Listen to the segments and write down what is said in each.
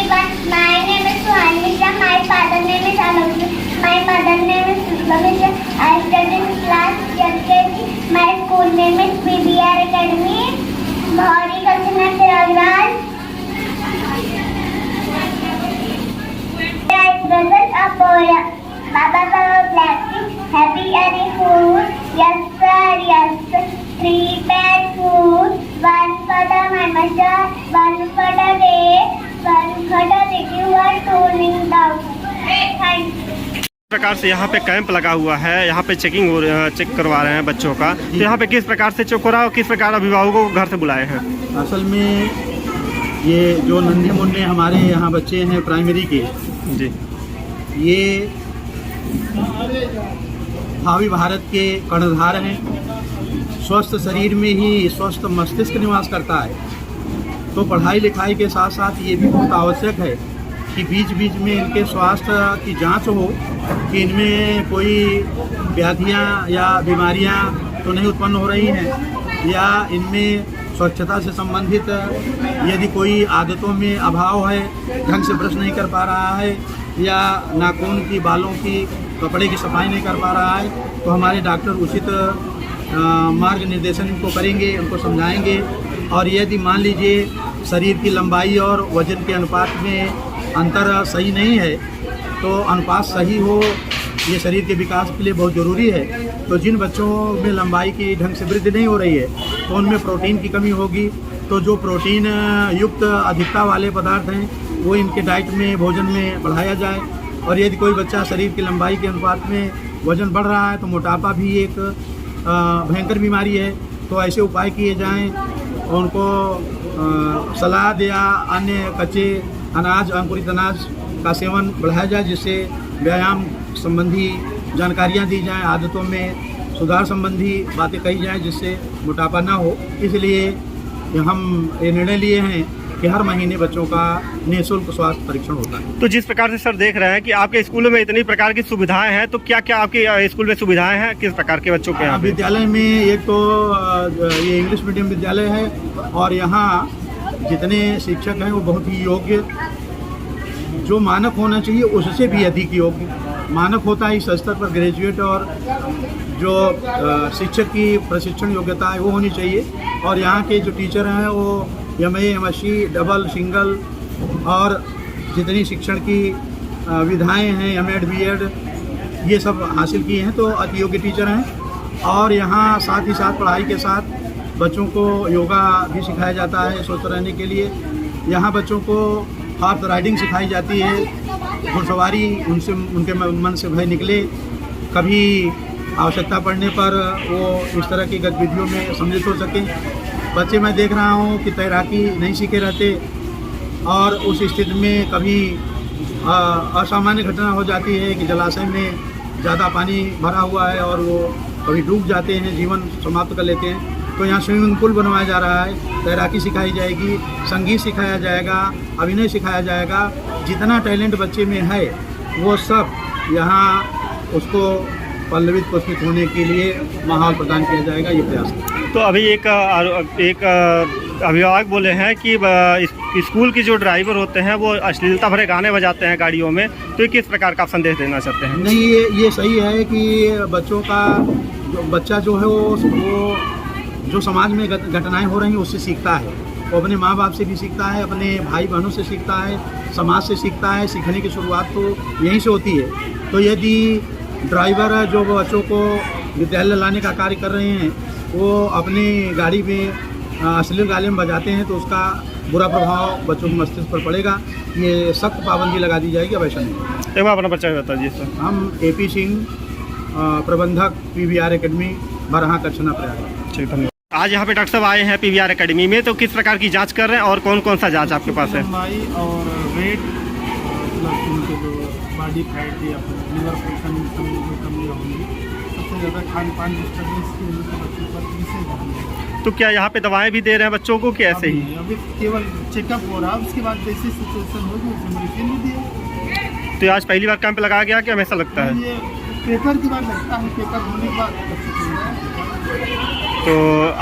everyone. My name is Suhanisha. My father name is Anuj. My mother name is Susmita. I study in class LKG. My school name is PBR Academy. Bhori Kalsana Tiragral. My brothers are boy. Baba blessing. Happy any food. Yes sir, yes sir. 3 pet food. 1 for the my mother, 1 for the day, 1 for the little one cooling down. Thank you. इस प्रकार से यहाँ पे camp लगा हुआ है, यहाँ पे चेक करवा रहे हैं बच्चों का। तो यहाँ पे किस प्रकार से चेक हो रहा है और किस प्रकार अभिभावकों को घर से बुलाए हैं? असल में ये जो नन्हे मुन्ने हमारे यहाँ बच्चे हैं प्राइमरी के जी, ये भावी भारत के कर्णधार हैं। स्वस्थ शरीर में ही स्वस्थ मस्तिष्क निवास करता है। तो पढ़ाई लिखाई के साथ साथ ये भी बहुत आवश्यक है कि बीच बीच में इनके स्वास्थ्य की जांच हो कि इनमें कोई व्याधियां या बीमारियां तो नहीं उत्पन्न हो रही हैं, या इनमें स्वच्छता से संबंधित यदि कोई आदतों में अभाव है, ढंग से ब्रश नहीं कर पा रहा है, या नाखून की, बालों की, कपड़े की सफाई नहीं कर पा रहा है, तो हमारे डॉक्टर उचित मार्ग निर्देशन इनको करेंगे, उनको समझाएंगे। और यदि मान लीजिए शरीर की लंबाई और वजन के अनुपात में अंतर सही नहीं है, तो अनुपात सही हो, ये शरीर के विकास के लिए बहुत ज़रूरी है। तो जिन बच्चों में लंबाई की ढंग से वृद्धि नहीं हो रही है तो उनमें प्रोटीन की कमी होगी। तो जो प्रोटीन युक्त अधिकता वाले पदार्थ हैं वो इनके डाइट में, भोजन में बढ़ाया जाए। और यदि कोई बच्चा शरीर की लंबाई के अनुपात में वजन बढ़ रहा है तो मोटापा भी एक भयंकर बीमारी है, तो ऐसे उपाय किए जाएं। उनको सलाद या अन्य कच्चे अनाज, अंकुरित अनाज का सेवन बढ़ाया जाए, जिससे व्यायाम संबंधी जानकारियां दी जाएं, आदतों में सुधार संबंधी बातें कही जाएं, जिससे मोटापा ना हो। इसलिए हम ये निर्णय लिए हैं कि हर महीने बच्चों का निःशुल्क स्वास्थ्य परीक्षण होता है। तो जिस प्रकार से सर देख रहे हैं कि आपके स्कूलों में इतनी प्रकार की सुविधाएं हैं, तो क्या क्या आपके स्कूल में सुविधाएं हैं, किस प्रकार के बच्चों के यहाँ? विद्यालय में एक तो ये इंग्लिश मीडियम विद्यालय है और यहाँ जितने शिक्षक हैं वो बहुत ही योग्य, जो मानक होना चाहिए उससे भी अधिक योग्य मानक होता है इस स्तर पर ग्रेजुएट, और जो शिक्षक की प्रशिक्षण योग्यता है वो होनी चाहिए। और यहाँ के जो टीचर हैं वो MA, MSc, डबल, सिंगल और जितनी शिक्षण की विधाएं हैं, M.Ed, B.Ed ये सब हासिल किए हैं, तो अति योग्य टीचर हैं। और यहाँ साथ ही साथ पढ़ाई के साथ बच्चों को योगा भी सिखाया जाता है स्वस्थ रहने के लिए। यहाँ बच्चों को हॉर्स राइडिंग सिखाई जाती है, घुड़सवारी, उनसे उनके मन से भय निकले, कभी आवश्यकता पड़ने पर वो इस तरह की गतिविधियों में सम्मिलित हो सकें। बच्चे मैं देख रहा हूँ कि तैराकी नहीं सीखे रहते और उस स्थिति में कभी असामान्य घटना हो जाती है कि जलाशय में ज़्यादा पानी भरा हुआ है और वो कभी डूब जाते हैं, जीवन समाप्त कर लेते हैं। तो यहाँ स्विमिंग पूल बनवाया जा रहा है, तैराकी सिखाई जाएगी, संगीत सिखाया जाएगा, अभिनय सिखाया जाएगा। जितना टैलेंट बच्चे में है वो सब यहाँ उसको पल्लवित पुष्पित होने के लिए माहौल प्रदान किया जाएगा, ये प्रयास है। तो अभी एक अभिभावक बोले हैं कि स्कूल के जो ड्राइवर होते हैं वो अश्लीलता भरे गाने बजाते हैं गाड़ियों में, तो ये किस प्रकार का संदेश देना चाहते हैं? नहीं, ये सही है कि बच्चों का बच्चा जो है वो जो समाज में घटनाएं हो रही हैं उससे सीखता है। वो अपने माँ बाप से भी सीखता है, अपने भाई बहनों से सीखता है, समाज से सीखता है। सीखने की शुरुआत तो यहीं से होती है। तो यदि ड्राइवर जो बच्चों को विद्यालय लाने का कार्य कर रहे हैं वो अपनी गाड़ी में अश्लील गाने में बजाते हैं, तो उसका बुरा प्रभाव बच्चों के मस्तिष्क पर पड़ेगा। ये सख्त पाबंदी लगा दी जाएगी, वैसा नहीं। एक बार अपना परिचय बता दीजिए सर। हम AP सिंह, प्रबंधक PVR एकेडमी, बरहा कच्छना प्रयाग। ठीक, धन्यवाद। आज यहाँ पे डॉक्टर साहब आए हैं PVR एकेडमी में, तो किस प्रकार की जांच कर रहे हैं और कौन कौन सा जांच आपके पास है? लंबाई और वेट, प्लस उनके जो बॉडी फैट या लिवर फंक्शन में कमी होगी। सबसे ज़्यादा खान पान डिस्टर्बेंस की वजह से बच्चों पर विशेष ध्यान दें। तो क्या यहाँ पे दवाएं भी दे रहे हैं बच्चों को कि ऐसे ही? अभी केवल चेकअप हो रहा है, उसके बाद जैसी सिचुएशन होगी उसे मेडिसिन भी दिए। तो आज पहली बार कैंप लगाया गया कि हमेशा लगता है? ये पेपर की बात लगता है, पेपर होने के बाद बच्चों को। तो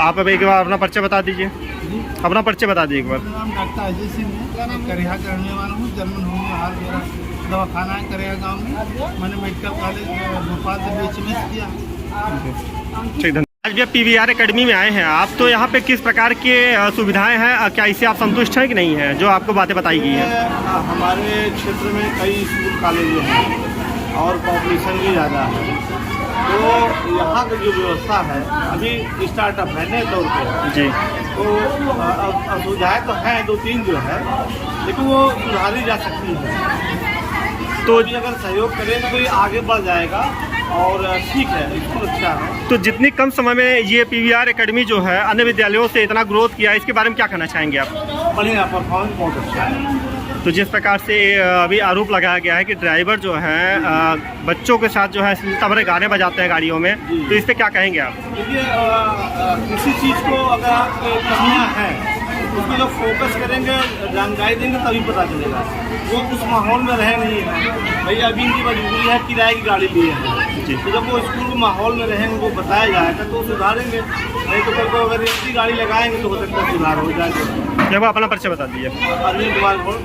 आप अब एक बार अपना परिचय बता दीजिए। जी, अपना परिचय बता दीजिए एक बार। मेरा नाम डॉक्टर अजय सिंह है, मैं करेहा का रहने वाला हूँ। जर्मन होम्योपैथ मेरा दवाखाना है करेहा गाँव में। मैंने मेडिकल कॉलेज भोपाल से BHMS किया। ठीक, धन्यवाद। आज भी आप PVR एकेडमी में आए हैं आप, तो यहाँ पे किस प्रकार के सुविधाएं हैं, क्या इससे आप संतुष्ट हैं कि नहीं है, जो आपको बातें बताई गई हैं? हमारे क्षेत्र में कई स्कूल कॉलेज हैं और पॉपुलेशन भी ज़्यादा है, तो यहाँ की जो व्यवस्था है अभी स्टार्टअप है नए तौर पे जी, तो असुविधाएँ तो हैं 2-3 जो है, लेकिन वो सुधारी जा सकती है। तो भी अगर सहयोग करें तो ये आगे बढ़ जाएगा और ठीक है, स्कूल अच्छा है। तो जितनी कम समय में ये PVR एकेडमी जो है अन्य विद्यालयों से इतना ग्रोथ किया, इसके बारे में क्या कहना चाहेंगे आप? बढ़िया, परफॉर्मेंस बहुत अच्छा है। तो जिस प्रकार से अभी आरोप लगाया गया है कि ड्राइवर जो है बच्चों के साथ जो है तबरे गाने बजाते हैं गाड़ियों में, तो इस पर क्या कहेंगे आप? देखिए, किसी चीज़ को अगर आप कमियाँ हैं उसको जब फोकस करेंगे, जानकारी देंगे तभी पता चलेगा। वो उस माहौल में रहे नहीं है, भाई अभी इनकी मजबूरी है किराए की गाड़ी लिए हैं जी, तो जब वो स्कूल के माहौल में रहेंगे वो बताया जाएगा तो सुधारेंगे, नहीं तो कल को अगर इसी गाड़ी लगाएंगे तो हो सकता है सुधार हो जाएगा। जब अपना परिचय बता दीजिए। अरविंद कुमार गौड़,